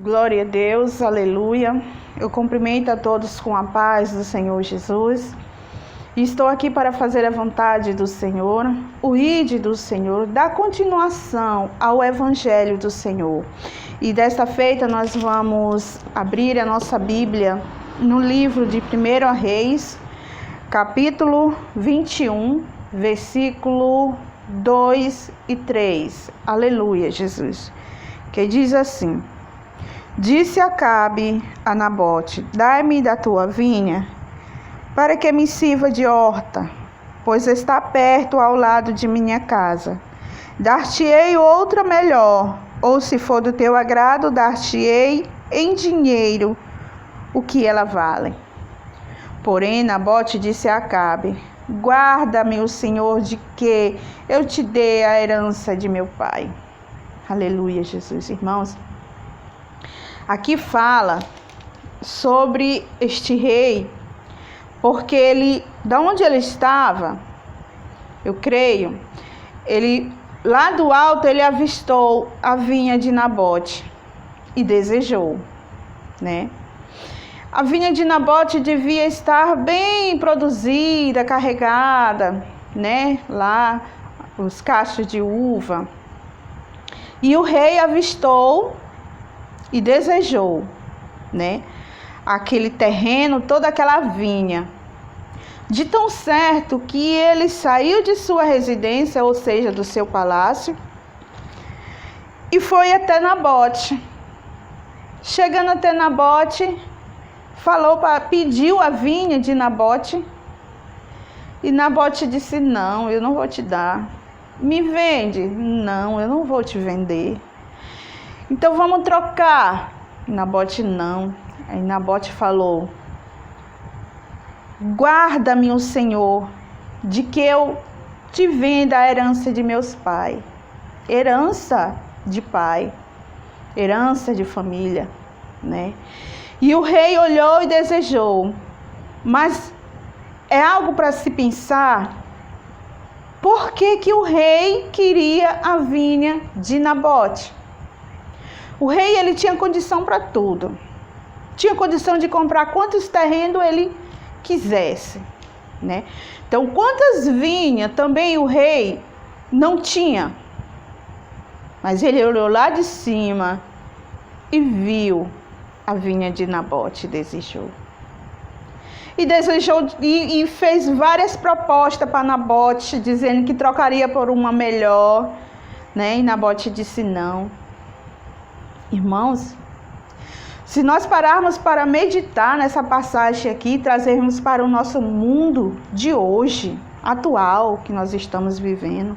Glória a Deus, aleluia. Eu cumprimento a todos com a paz do Senhor Jesus. Estou aqui para fazer a vontade do Senhor, o ID do Senhor, dar continuação ao Evangelho do Senhor. E desta feita nós vamos abrir a nossa Bíblia no livro de 1 Reis, capítulo 21, versículo 2 e 3. Aleluia, Jesus. Que diz assim: Disse Acabe a Nabote: Dai-me da tua vinha, para que me sirva de horta, pois está perto ao lado de minha casa. Dar-te-ei outra melhor, ou se for do teu agrado, dar-te-ei em dinheiro o que ela vale. Porém, Nabote disse a Acabe: Guarda-me o Senhor de que eu te dê a herança de meu pai. Aleluia, Jesus. Irmãos, aqui fala sobre este rei, porque ele, da onde ele estava, eu creio, ele lá do alto ele avistou a vinha de Nabote e desejou, né? A vinha de Nabote devia estar bem produzida, carregada, né? Lá os cachos de uva. E o rei avistou e desejou, né, aquele terreno, toda aquela vinha. De tão certo que ele saiu de sua residência, ou seja, do seu palácio, e foi até Nabote. Chegando até Nabote, pediu a vinha de Nabote, e Nabote disse: Não, eu não vou te dar. Me vende? Não, eu não vou te vender. Então vamos trocar. Nabote não. Aí Nabote falou: Guarda-me o Senhor de que eu te venda a herança de meus pais. Herança de pai, herança de família, né? E o rei olhou e desejou. Mas é algo para se pensar. Por que o rei queria a vinha de Nabote? O rei, ele tinha condição para tudo. Tinha condição de comprar quantos terrenos ele quisesse, né? Então, quantas vinhas também o rei não tinha. Mas ele olhou lá de cima e viu a vinha de Nabote e desejou. E fez várias propostas para Nabote, dizendo que trocaria por uma melhor, né? E Nabote disse não. Irmãos, se nós pararmos para meditar nessa passagem aqui, trazermos para o nosso mundo de hoje, atual, que nós estamos vivendo,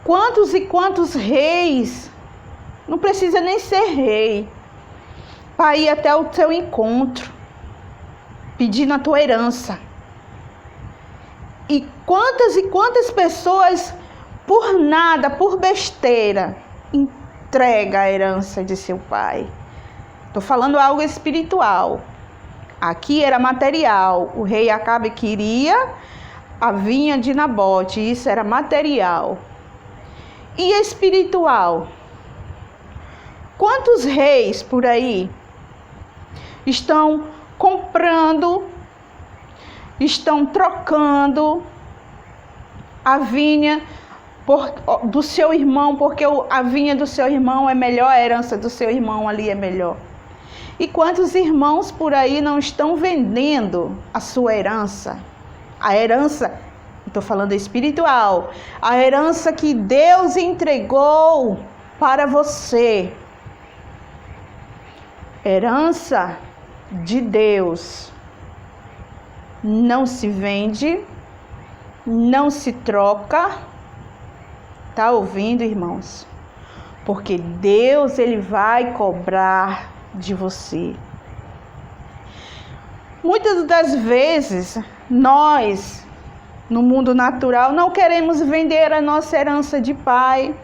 quantos e quantos reis, não precisa nem ser rei, para ir até o teu encontro, pedindo a tua herança. E quantas pessoas, por nada, por besteira, entrega a herança de seu pai. Estou falando algo espiritual. Aqui era material. O rei Acabe queria a vinha de Nabote. Isso era material. E espiritual? Quantos reis por aí estão comprando, estão trocando a vinha do seu irmão, porque a vinha do seu irmão é melhor, a herança do seu irmão ali é melhor. E quantos irmãos por aí não estão vendendo a sua herança? A herança, estou falando espiritual, a herança que Deus entregou para você. Herança de Deus não se vende, não se troca. Tá ouvindo, irmãos? Porque Deus, ele vai cobrar de você. Muitas das vezes, nós, no mundo natural, não queremos vender a nossa herança de pai.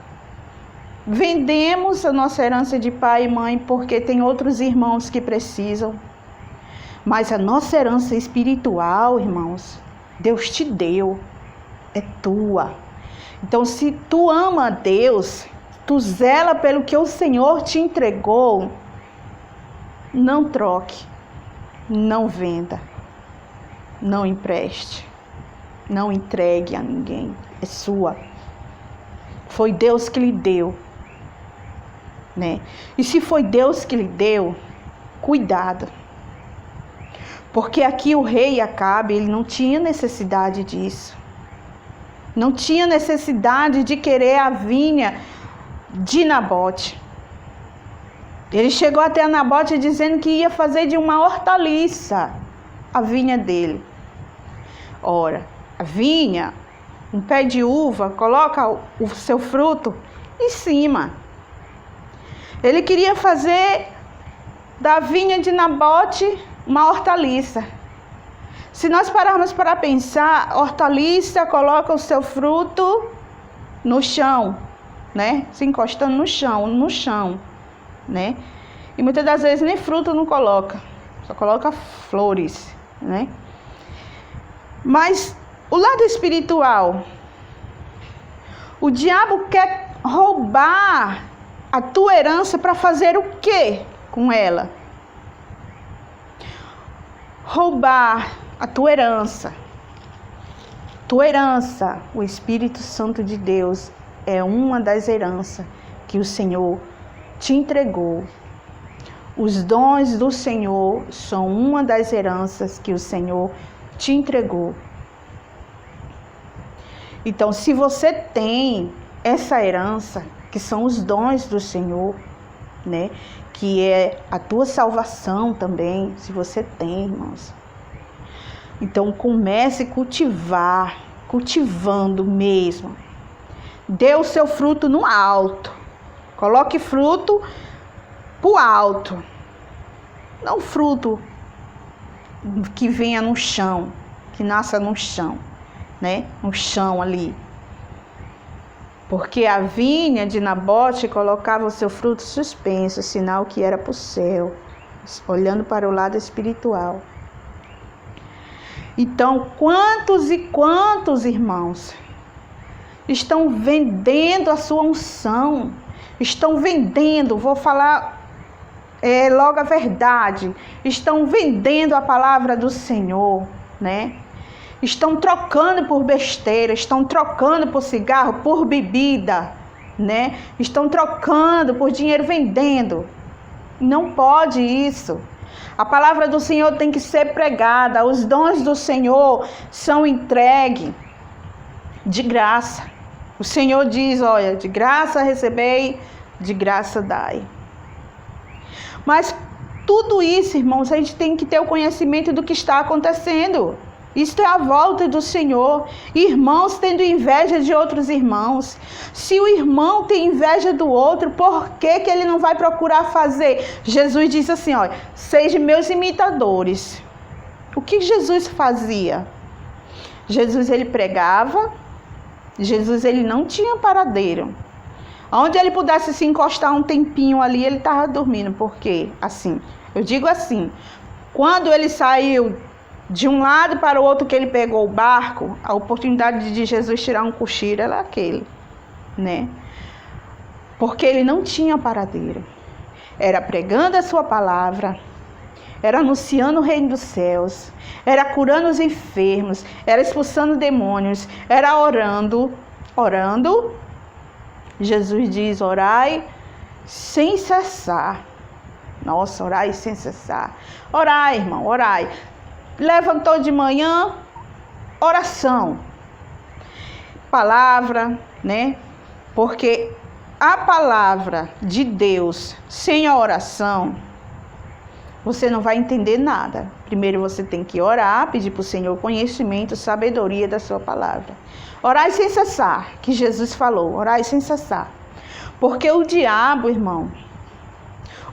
Vendemos a nossa herança de pai e mãe porque tem outros irmãos que precisam. Mas a nossa herança espiritual, irmãos, Deus te deu, é tua. Então, se tu ama a Deus, tu zela pelo que o Senhor te entregou, Não troque, não venda, não empreste, não entregue a ninguém. É sua. Foi Deus que lhe deu, né? E se foi Deus que lhe deu, cuidado. Porque aqui o rei Acabe, ele não tinha necessidade disso. Não tinha necessidade de querer a vinha de Nabote. Ele chegou até a Nabote dizendo que ia fazer de uma hortaliça a vinha dele. Ora, a vinha, um pé de uva, coloca o seu fruto em cima. Ele queria fazer da vinha de Nabote uma hortaliça. Se nós pararmos para pensar, hortaliça coloca o seu fruto no chão, né? Se encostando no chão, né? E muitas das vezes nem fruto não coloca, só coloca flores, né? Mas o lado espiritual, o diabo quer roubar a tua herança para fazer o quê com ela? Roubar a tua herança. Tua herança, o Espírito Santo de Deus, é uma das heranças que o Senhor te entregou. Os dons do Senhor são uma das heranças que o Senhor te entregou. Então, se você tem essa herança, que são os dons do Senhor, né? Que é a tua salvação também, se você tem, irmãos. Então, comece a cultivando mesmo. Dê o seu fruto no alto. Coloque fruto pro alto. Não fruto que venha no chão, que nasça no chão, né? No chão ali. Porque a vinha de Nabote colocava o seu fruto suspenso, sinal que era para o céu, olhando para o lado espiritual. Então, quantos e quantos irmãos estão vendendo a sua unção? Estão vendendo, vou falar logo a verdade, estão vendendo a palavra do Senhor, né? Estão trocando por besteira, estão trocando por cigarro, por bebida, né? Estão trocando por dinheiro, vendendo. Não pode isso. A palavra do Senhor tem que ser pregada. Os dons do Senhor são entregues de graça. O Senhor diz, olha, de graça recebei, de graça dai. Mas tudo isso, irmãos, a gente tem que ter o conhecimento do que está acontecendo. Isto é a volta do Senhor. Irmãos tendo inveja de outros irmãos. Se o irmão tem inveja do outro, por que ele não vai procurar fazer? Jesus disse assim, olha, sejam meus imitadores. O que Jesus fazia? Jesus, ele pregava. Jesus, ele não tinha paradeiro. Onde ele pudesse se encostar um tempinho ali, ele estava dormindo. Por quê? Assim, eu digo assim, quando ele saiu de um lado para o outro que ele pegou o barco, a oportunidade de Jesus tirar um cochilo era aquele, né? Porque ele não tinha paradeiro. Era pregando a sua palavra, era anunciando o reino dos céus, era curando os enfermos, era expulsando demônios, era orando. Jesus diz, orai sem cessar. Nossa, orai sem cessar. Orai, irmão, orai. Levantou de manhã, oração, palavra, né? Porque a palavra de Deus sem a oração, você não vai entender nada. Primeiro você tem que orar, pedir para o Senhor conhecimento, sabedoria da sua palavra. Orai sem cessar, que Jesus falou, orai sem cessar. Porque o diabo, irmão,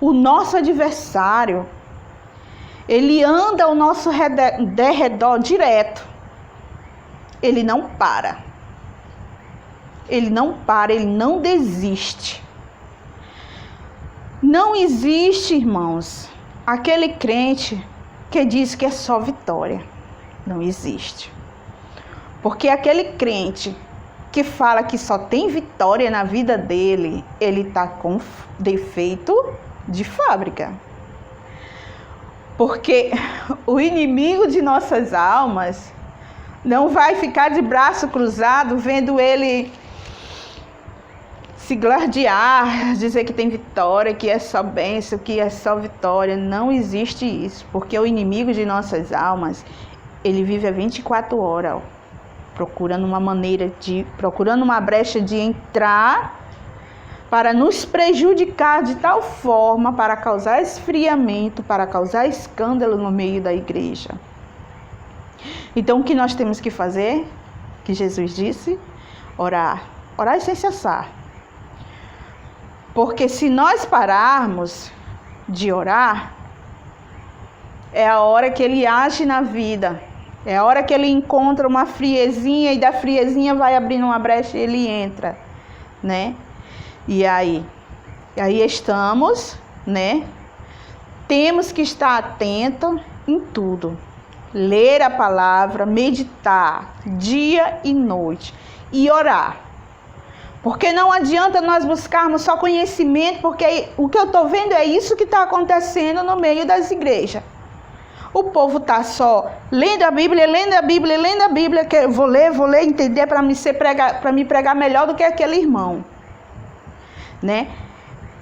o nosso adversário, ele anda ao nosso derredor direto. Ele não para. Ele não para, ele não desiste. Não existe, irmãos, aquele crente que diz que é só vitória. Não existe. Porque aquele crente que fala que só tem vitória na vida dele, ele está com defeito de fábrica. Porque o inimigo de nossas almas não vai ficar de braço cruzado vendo ele se gladiar, dizer que tem vitória, que é só bênção, que é só vitória. Não existe isso, porque o inimigo de nossas almas, ele vive a 24 horas, ó, procurando uma brecha de entrar para nos prejudicar de tal forma, para causar esfriamento, para causar escândalo no meio da igreja. Então, o que nós temos que fazer? Que Jesus disse: orar. Orar sem cessar. Porque se nós pararmos de orar, é a hora que ele age na vida. É a hora que ele encontra uma friezinha e da friezinha vai abrindo uma brecha e ele entra, né? E aí estamos, né? Temos que estar atento em tudo. Ler a palavra, meditar dia e noite e orar. Porque não adianta nós buscarmos só conhecimento, porque o que eu estou vendo é isso que está acontecendo no meio das igrejas. O povo está só lendo a Bíblia, que eu vou ler, entender para me pregar melhor do que aquele irmão, né?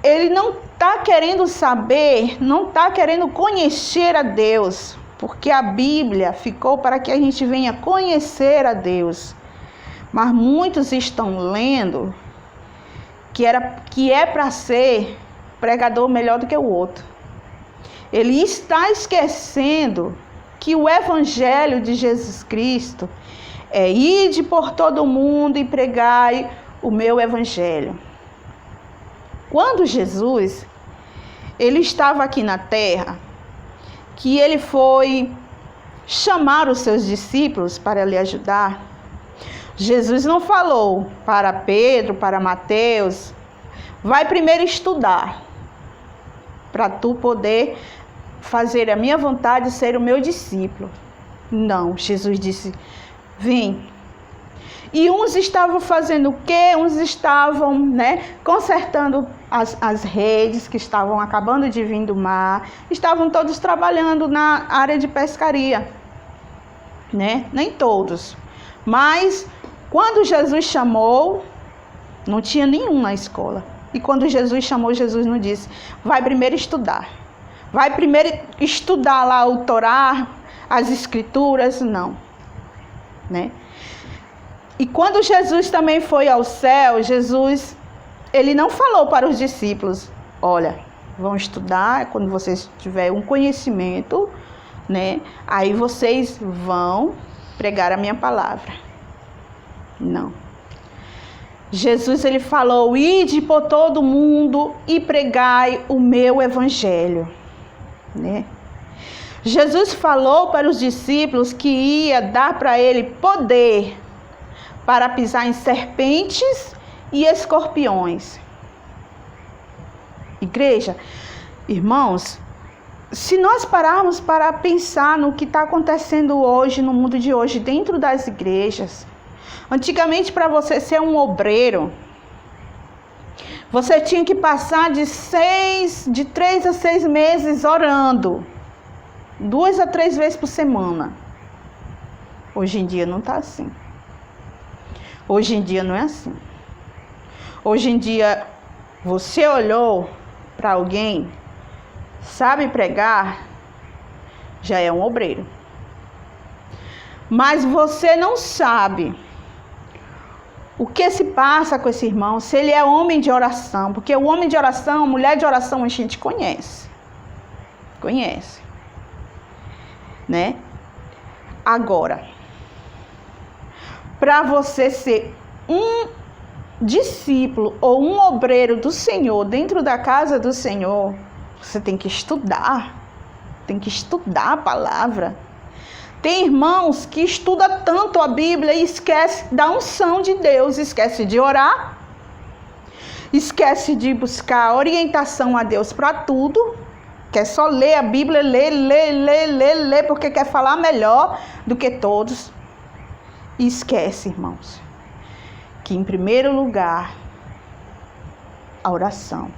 Ele não está querendo saber, não está querendo conhecer a Deus, porque a Bíblia ficou para que a gente venha conhecer a Deus. Mas muitos estão lendo que é para ser pregador melhor do que o outro. Ele está esquecendo que o Evangelho de Jesus Cristo é ide por todo o mundo e pregai o meu Evangelho. Quando Jesus, ele estava aqui na terra, que ele foi chamar os seus discípulos para lhe ajudar, Jesus não falou para Pedro, para Mateus, vai primeiro estudar, para tu poder fazer a minha vontade e ser o meu discípulo. Não, Jesus disse, vem. E uns estavam fazendo o quê? Uns estavam, consertando as redes que estavam acabando de vir do mar. Estavam todos trabalhando na área de pescaria, Nem todos. Mas quando Jesus chamou, não tinha nenhum na escola. E quando Jesus chamou, Jesus não disse, vai primeiro estudar. Vai primeiro estudar lá o Torá, as Escrituras, não. E quando Jesus também foi ao céu, ele não falou para os discípulos, olha, vão estudar, quando vocês tiverem um conhecimento, aí vocês vão pregar a minha palavra. Não. Jesus, ele falou, ide por todo mundo e pregai o meu evangelho. Jesus falou para os discípulos que ia dar para ele poder para pisar em serpentes e escorpiões. Igreja, irmãos, se nós pararmos para pensar no que está acontecendo hoje, no mundo de hoje, dentro das igrejas, antigamente para você ser um obreiro, você tinha que passar de 3 a 6 meses orando, 2 a 3 vezes por semana. Hoje em dia não está assim. Hoje em dia não é assim. Hoje em dia, você olhou para alguém, sabe pregar, já é um obreiro. Mas você não sabe o que se passa com esse irmão, se ele é homem de oração. Porque o homem de oração, mulher de oração, a gente conhece. Conhece. Agora, para você ser um discípulo ou um obreiro do Senhor dentro da casa do Senhor, você tem que estudar a palavra. Tem irmãos que estudam tanto a Bíblia e esquece da unção de Deus, esquece de orar, esquece de buscar orientação a Deus para tudo, quer só ler a Bíblia, ler, porque quer falar melhor do que todos. E esquece, irmãos, que em primeiro lugar, a oração.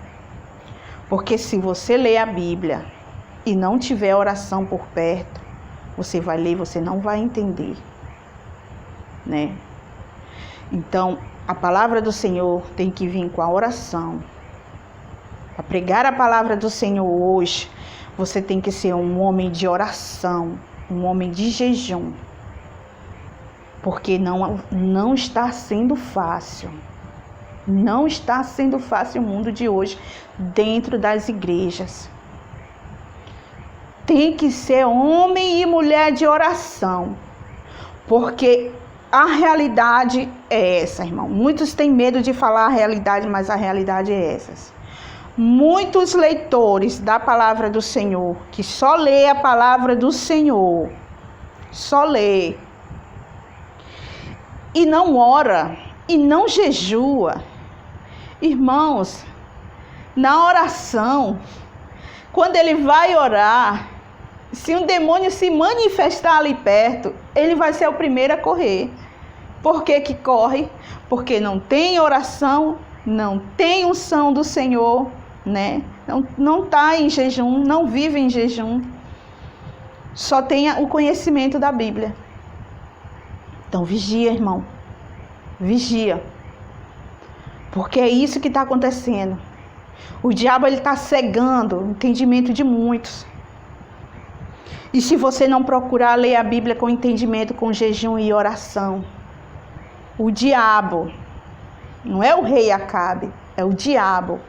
Porque se você ler a Bíblia, e não tiver oração por perto, você vai ler, você não vai entender, né? Então, a palavra do Senhor tem que vir com a oração. Para pregar a palavra do Senhor hoje, você tem que ser um homem de oração, um homem de jejum. Porque não está sendo fácil. Não está sendo fácil o mundo de hoje dentro das igrejas. Tem que ser homem e mulher de oração. Porque a realidade é essa, irmão. Muitos têm medo de falar a realidade, mas a realidade é essa. Muitos leitores da palavra do Senhor, que só lê a palavra do Senhor, só lê, e não ora, e não jejua. Irmãos, na oração, quando ele vai orar, se um demônio se manifestar ali perto, ele vai ser o primeiro a correr. Por que que corre? Porque não tem oração, não tem unção do Senhor, né? Não está em jejum, não vive em jejum. Só tem o conhecimento da Bíblia. Então vigia, irmão. Vigia. Porque é isso que está acontecendo. O diabo está cegando o entendimento de muitos. E se você não procurar ler a Bíblia com entendimento, com jejum e oração, o diabo, não é o rei Acabe, é o diabo.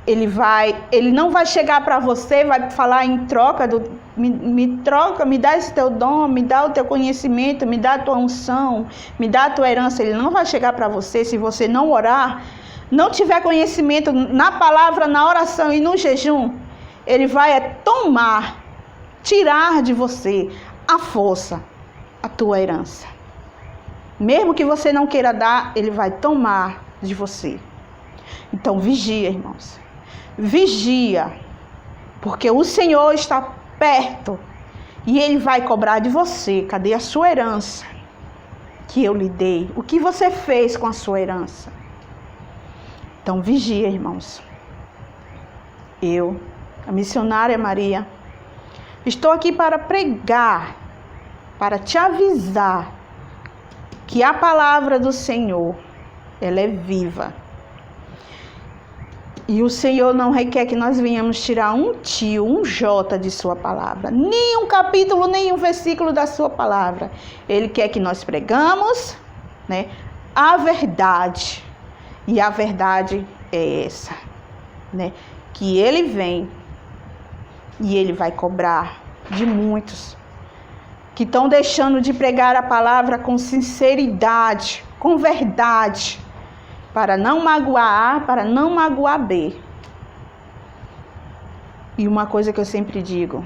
Ele não vai chegar para você, vai falar em troca, me dá esse teu dom, me dá o teu conhecimento, me dá a tua unção, me dá a tua herança. Ele não vai chegar para você se você não orar, não tiver conhecimento na palavra, na oração e no jejum. Ele vai tirar de você a força, a tua herança. Mesmo que você não queira dar, ele vai tomar de você. Então vigia, irmãos. Vigia, porque o Senhor está perto e Ele vai cobrar de você. Cadê a sua herança que eu lhe dei? O que você fez com a sua herança? Então vigia, irmãos. Eu, a missionária Maria, estou aqui para pregar, para te avisar que a palavra do Senhor, ela é viva. E o Senhor não requer que nós venhamos tirar um tio, um jota de sua palavra. Nem um capítulo, nem um versículo da sua palavra. Ele quer que nós pregamos, né, a verdade. E a verdade é essa, né? Que ele vem e ele vai cobrar de muitos que estão deixando de pregar a palavra com sinceridade, com verdade, para não magoar A, para não magoar B. E uma coisa que eu sempre digo,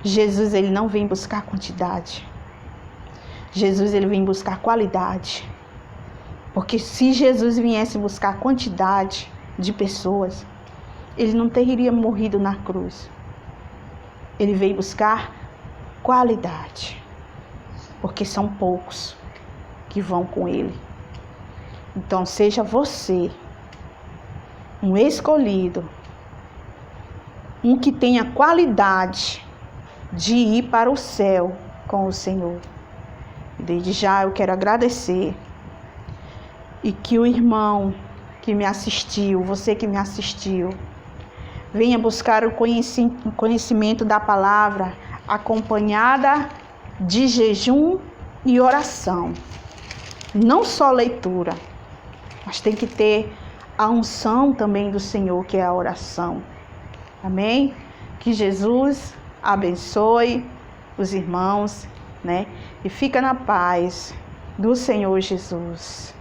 Jesus, ele não vem buscar quantidade. Jesus, ele vem buscar qualidade. Porque se Jesus viesse buscar quantidade de pessoas, ele não teria morrido na cruz. Ele veio buscar qualidade. Porque são poucos que vão com ele. Então, seja você um escolhido, um que tenha qualidade de ir para o céu com o Senhor. Desde já eu quero agradecer e que o irmão que me assistiu, você que me assistiu, venha buscar o conhecimento da palavra acompanhada de jejum e oração. Não só leitura, mas tem que ter a unção também do Senhor, que é a oração. Amém? Que Jesus abençoe os irmãos, né? E fica na paz do Senhor Jesus.